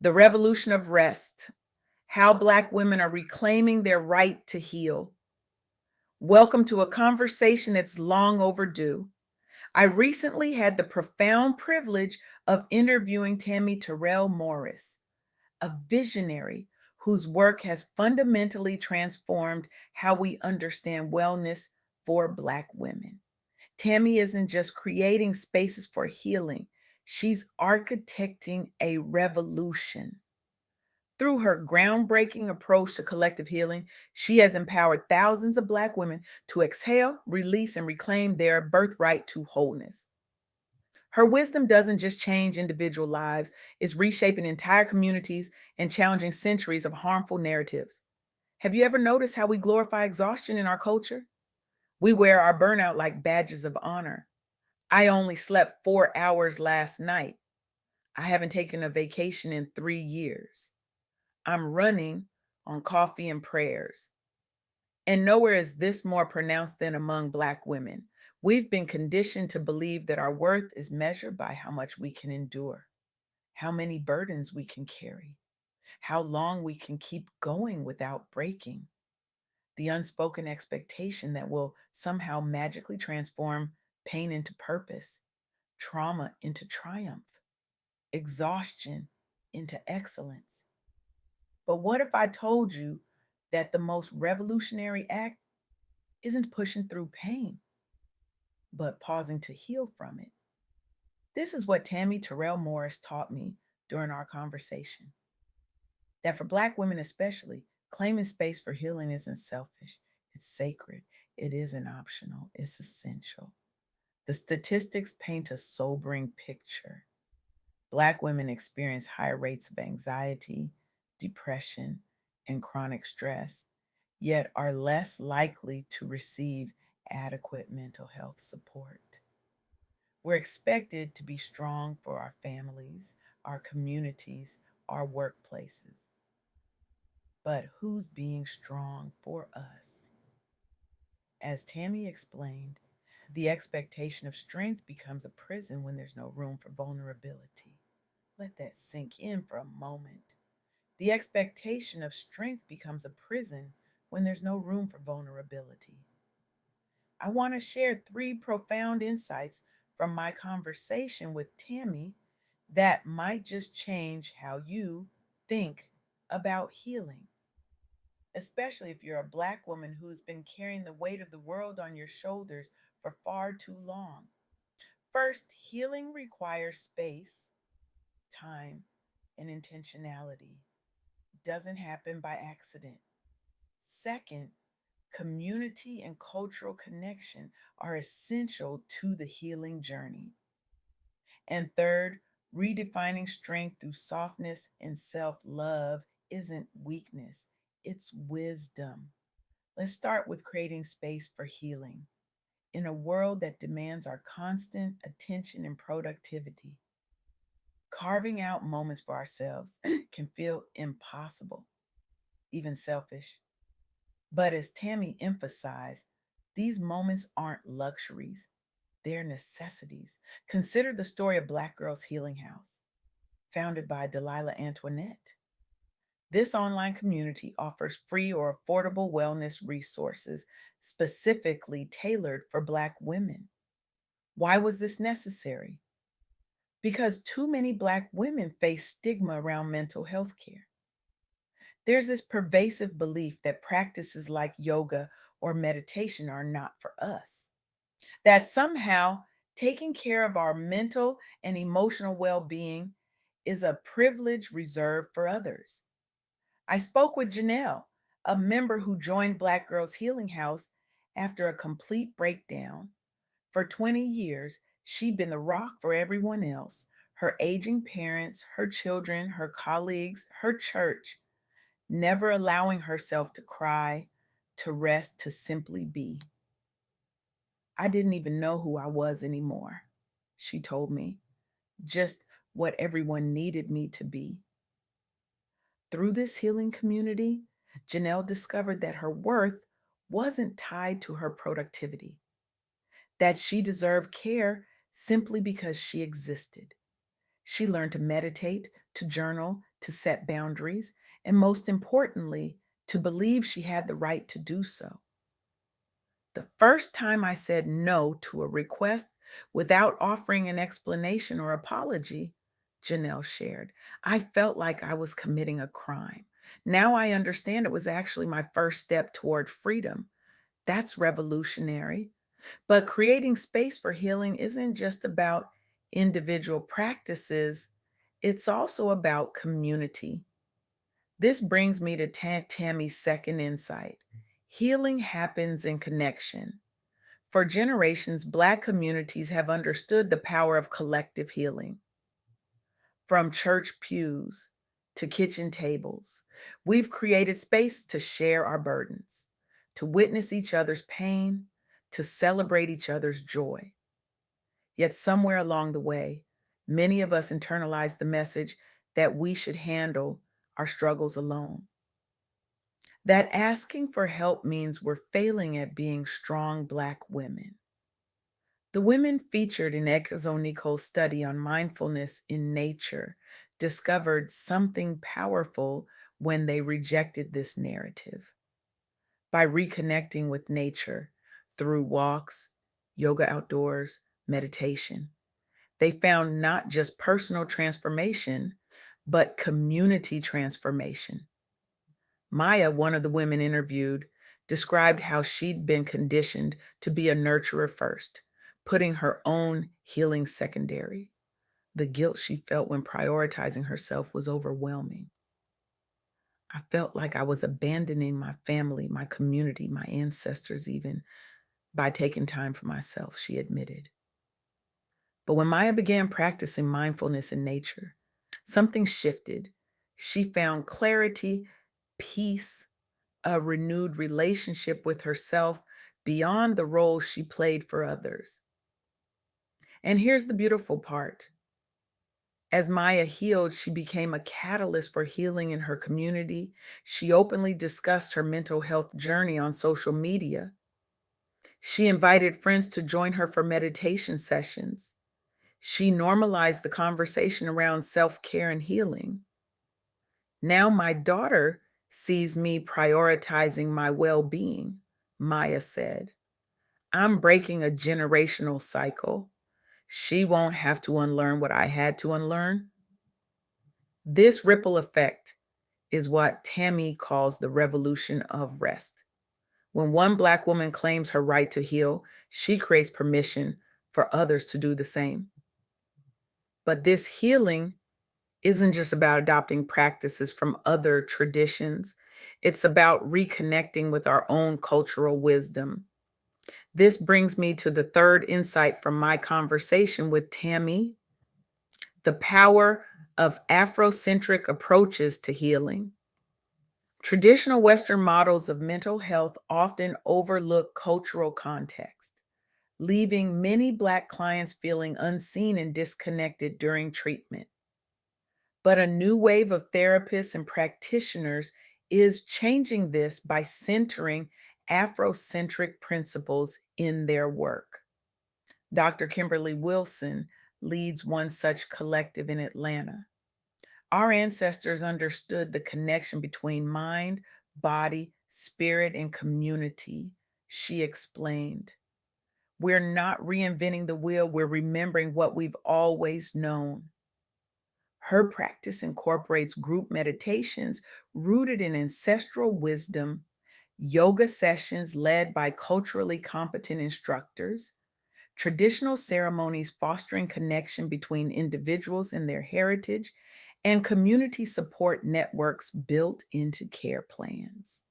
The revolution of rest, how Black women are reclaiming their right to heal. Welcome to a conversation that's long overdue. I recently had the profound privilege of interviewing Tammi Terrell Morris, a visionary whose work has fundamentally transformed how we understand wellness for Black women. Tammi isn't just creating spaces for healing, she's architecting a revolution. Through her groundbreaking approach to collective healing, she has empowered thousands of Black women to exhale, release, and reclaim their birthright to wholeness. Her wisdom doesn't just change individual lives, it's reshaping entire communities and challenging centuries of harmful narratives. Have you ever noticed how we glorify exhaustion in our culture? We wear our burnout like badges of honor. I only slept 4 hours last night. I haven't taken a vacation in 3 years. I'm running on coffee and prayers. And nowhere is this more pronounced than among Black women. We've been conditioned to believe that our worth is measured by how much we can endure, how many burdens we can carry, how long we can keep going without breaking. The unspoken expectation that will somehow magically transform pain into purpose, trauma into triumph, exhaustion into excellence. But what if I told you that the most revolutionary act isn't pushing through pain, but pausing to heal from it? This is what Tammi Terrell Morris taught me during our conversation, that for Black women especially, claiming space for healing isn't selfish, it's sacred, it isn't optional, it's essential. The statistics paint a sobering picture. Black women experience higher rates of anxiety, depression, and chronic stress, yet are less likely to receive adequate mental health support. We're expected to be strong for our families, our communities, our workplaces. But who's being strong for us? As Tammi explained, the expectation of strength becomes a prison when there's no room for vulnerability. Let that sink in for a moment. The expectation of strength becomes a prison when there's no room for vulnerability. I want to share 3 profound insights from my conversation with Tammi that might just change how you think about healing, especially if you're a Black woman who's been carrying the weight of the world on your shoulders for far too long. First, healing requires space, time, and intentionality. It doesn't happen by accident. Second, community and cultural connection are essential to the healing journey. And third, redefining strength through softness and self love isn't weakness, it's wisdom. Let's start with creating space for healing. In a world that demands our constant attention and productivity, carving out moments for ourselves can feel impossible, even selfish. But as Tammi emphasized, these moments aren't luxuries, they're necessities. Consider the story of Black Girls Healing House, founded by Delilah Antoinette. This online community offers free or affordable wellness resources specifically tailored for Black women. Why was this necessary? Because too many Black women face stigma around mental health care. There's this pervasive belief that practices like yoga or meditation are not for us, that somehow taking care of our mental and emotional well being is a privilege reserved for others. I spoke with Janelle, a member who joined Black Girls Healing House after a complete breakdown. For 20 years, she'd been the rock for everyone else, her aging parents, her children, her colleagues, her church, never allowing herself to cry, to rest, to simply be. I didn't even know who I was anymore, she told me, just what everyone needed me to be. Through this healing community, Janelle discovered that her worth wasn't tied to her productivity, that she deserved care simply because she existed. She learned to meditate, to journal, to set boundaries, and most importantly, to believe she had the right to do so. The first time I said no to a request without offering an explanation or apology, Janelle shared, I felt like I was committing a crime. Now I understand it was actually my first step toward freedom. That's revolutionary. But creating space for healing isn't just about individual practices, it's also about community. This brings me to Tammy's second insight. Healing happens in connection. For generations, Black communities have understood the power of collective healing. From church pews to kitchen tables, we've created space to share our burdens, to witness each other's pain, to celebrate each other's joy. Yet, somewhere along the way, many of us internalized the message that we should handle our struggles alone. That asking for help means we're failing at being strong Black women. The women featured in Echo Nicole's study on mindfulness in nature discovered something powerful when they rejected this narrative. By reconnecting with nature through walks, yoga outdoors, meditation, they found not just personal transformation, but community transformation. Maya, one of the women interviewed, described how she'd been conditioned to be a nurturer first, putting her own healing secondary. The guilt she felt when prioritizing herself was overwhelming. I felt like I was abandoning my family, my community, my ancestors, even by taking time for myself, she admitted. But when Maya began practicing mindfulness in nature, something shifted. She found clarity, peace, a renewed relationship with herself beyond the role she played for others. And here's the beautiful part. As Maya healed, she became a catalyst for healing in her community. She openly discussed her mental health journey on social media. She invited friends to join her for meditation sessions. She normalized the conversation around self care and healing. Now my daughter sees me prioritizing my well being, Maya said. I'm breaking a generational cycle. She won't have to unlearn what I had to unlearn. This ripple effect is what Tammi calls the revolution of rest. When one Black woman claims her right to heal, she creates permission for others to do the same. But this healing isn't just about adopting practices from other traditions, it's about reconnecting with our own cultural wisdom. This brings me to the third insight from my conversation with Tammi: the power of Afrocentric approaches to healing. Traditional Western models of mental health often overlook cultural context, leaving many Black clients feeling unseen and disconnected during treatment. But a new wave of therapists and practitioners is changing this by centering Afrocentric principles in their work. Dr. Kimberly Wilson leads one such collective in Atlanta. Our ancestors understood the connection between mind, body, spirit, and community, she explained. We're not reinventing the wheel, we're remembering what we've always known. Her practice incorporates group meditations rooted in ancestral wisdom, yoga sessions led by culturally competent instructors, traditional ceremonies fostering connection between individuals and their heritage, and community support networks built into care plans.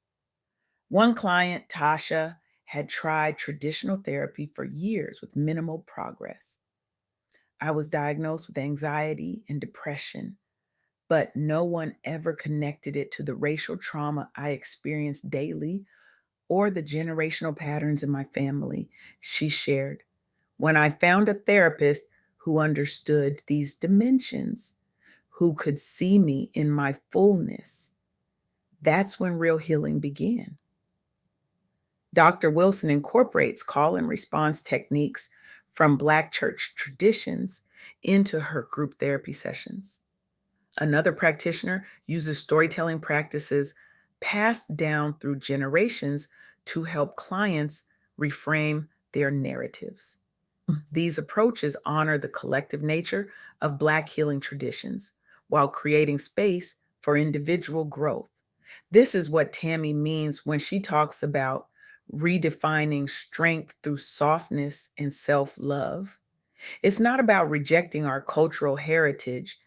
One client, Tasha, had tried traditional therapy for years with minimal progress. I was diagnosed with anxiety and depression, but no one ever connected it to the racial trauma I experienced daily or the generational patterns in my family, she shared. When I found a therapist who understood these dimensions, who could see me in my fullness, that's when real healing began. Dr. Wilson incorporates call and response techniques from Black church traditions into her group therapy sessions. Another practitioner uses storytelling practices passed down through generations to help clients reframe their narratives. These approaches honor the collective nature of Black healing traditions while creating space for individual growth. This is what Tammy means when she talks about redefining strength through softness and self love. It's not about rejecting our cultural heritage,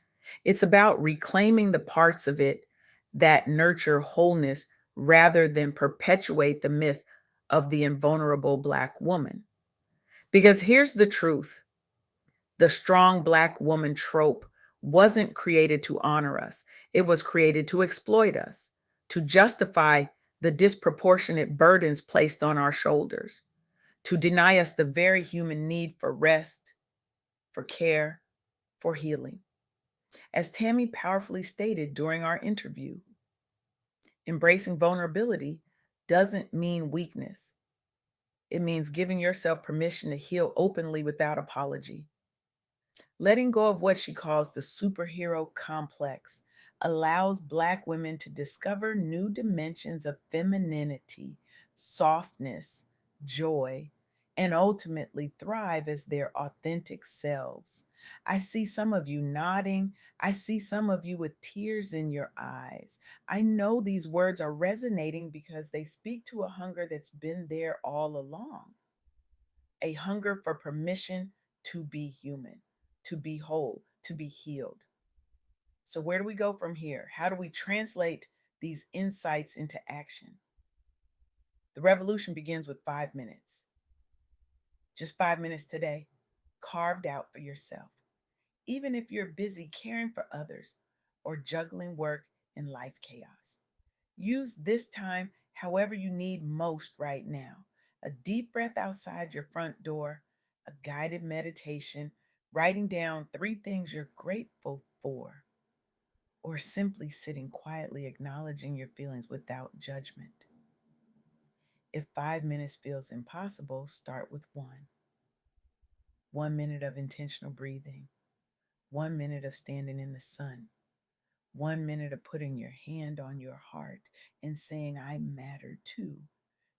it's about reclaiming the parts of it that nurture wholeness rather than perpetuate the myth of the invulnerable Black woman. Because here's the truth: the strong Black woman trope wasn't created to honor us, it was created to exploit us, to justify the disproportionate burdens placed on our shoulders, to deny us the very human need for rest, for care, for healing. As Tammy powerfully stated during our interview, embracing vulnerability doesn't mean weakness. It means giving yourself permission to heal openly without apology. Letting go of what she calls the superhero complex allows Black women to discover new dimensions of femininity, softness, joy, and ultimately thrive as their authentic selves. I see some of you nodding. I see some of you with tears in your eyes. I know these words are resonating because they speak to a hunger that's been there all along, a hunger for permission to be human, to be whole, to be healed. So, where do we go from here? How do we translate these insights into action? The revolution begins with 5 minutes, just 5 minutes today, carved out for yourself, even if you're busy caring for others or juggling work and life chaos. Use this time however you need most right now. A deep breath outside your front door, a guided meditation, writing down 3 things you're grateful for, or simply sitting quietly acknowledging your feelings without judgment. If 5 minutes feels impossible, start with one. 1 minute of intentional breathing, 1 minute of standing in the sun, 1 minute of putting your hand on your heart and saying, I matter too,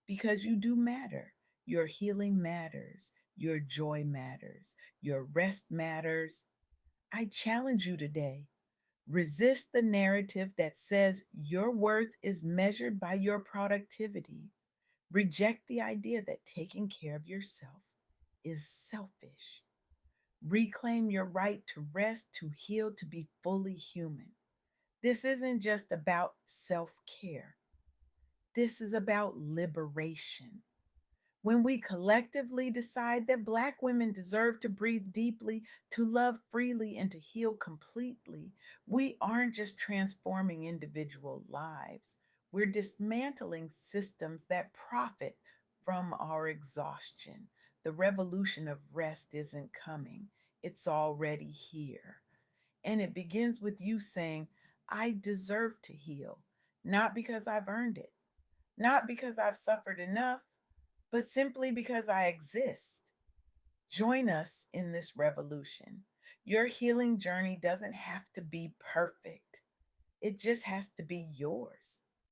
because you do matter. Your healing matters. Your joy matters. Your rest matters. I challenge you today. Resist the narrative that says your worth is measured by your productivity. Reject the idea that taking care of yourself is selfish. Reclaim your right to rest, to heal, to be fully human. This isn't just about self care, this is about liberation. When we collectively decide that Black women deserve to breathe deeply, to love freely, and to heal completely, we aren't just transforming individual lives, we're dismantling systems that profit from our exhaustion. The revolution of rest isn't coming, it's already here. And it begins with you saying, I deserve to heal, not because I've earned it, not because I've suffered enough, but simply because I exist. Join us in this revolution. Your healing journey doesn't have to be perfect, it just has to be yours.